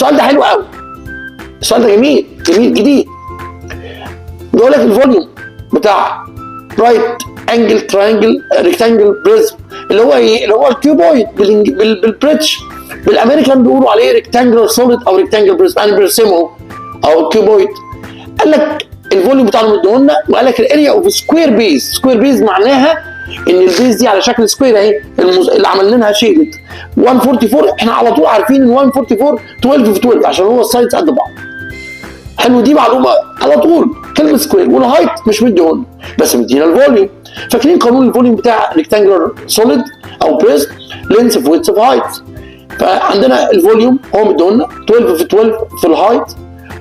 السؤال ده حلو قوي، السؤال ده جميل جديد. بيقول لك الفوليوم بتاع رايت انجل تراينجل ريكتانجل بريزم اللي هو ايه؟ اللي هو الكيوبويد بالبريتش، بالامريكان بيقولوا عليه ريكتانجل سوليد او ريكتانجل بريزم، يعني بيرسمه او الكيوبويد. قال لك الفوليوم بتاعهم ادوهولنا، وقال لك الاريا اوف سكوير بيز. سكوير بيز معناها ان البيز دي على شكل سكوير اهي، اللي عملنا لها شيدد 144. احنا على طول عارفين ان 144 12 في 12 عشان هو السايدز قد بعض. حلو، دي معلومه على طول. كلمه سكوير والهايت مش مديهولنا بس مدينا الفوليوم. فاكرين قانون الفوليوم بتاع ريكتانجلر سوليد او بريز؟ لينس في ويدث في هايت. فعندنا الفوليوم هو مديهولنا 12 في 12 في الهايت،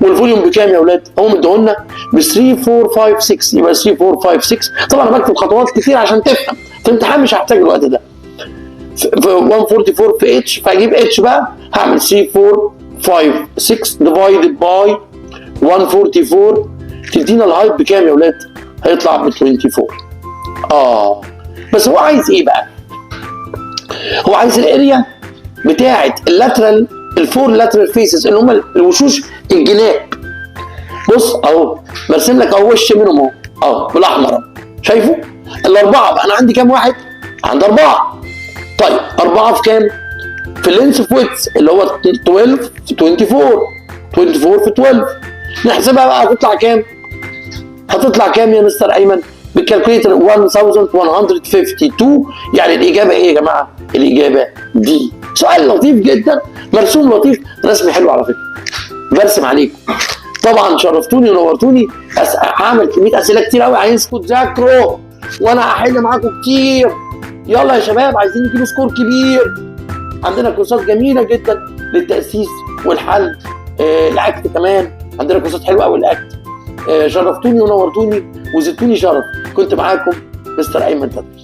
والفوليوم بكام يا اولاد؟ هو مديهولنا ب 3 4 5 6. يبقى 3 4 5 6. طبعا انا بكتب خطوات كتير عشان تفهم، في الامتحان مش هحتاج الوقت ده. في 144 في اتش، فاجيب اتش بقى هعمل 3 4 5 6 ديفايدد باي 144 تدينا الهايت بكام يا اولاد؟ هيطلع ب 24. بس هو عايز ايه بقى؟ هو عايز الاريا بتاعه اللاترال، الفور لاترال فيسز اللي هم الوشوش الجناب. بص اهو برسم لك اهو وش منهم اهو بالاحمر، شايفه؟ الاربعه بقى انا عندي كام واحد؟ عندي 4. طيب 4 في كام؟ في اللينس في ويدث اللي هو 12 في 24 في 12. نحسبها بقى هتطلع كام؟ هتطلع كام يا مستر ايمن؟ بالكالكوليتر 1152. يعني الاجابه ايه يا جماعه؟ الاجابه دي. سؤال لطيف جدا، مرسوم لطيف، رسم حلو على فكره، برسم عليكم. طبعا شرفتوني ونورتوني. هعمل كميه اسئله كتير قوي، عايزكم تذاكروا وانا هحل معاكم كتير. يلا يا شباب، عايزين نجيب سكور كبير. عندنا كورسات جميله جدا للتاسيس والحل، الاكت كمان عندنا كورسات حلوه قوي الاكت. شرفتوني ونورتوني وزدتوني شرف. كنت معاكم مستر ايمن تدريس.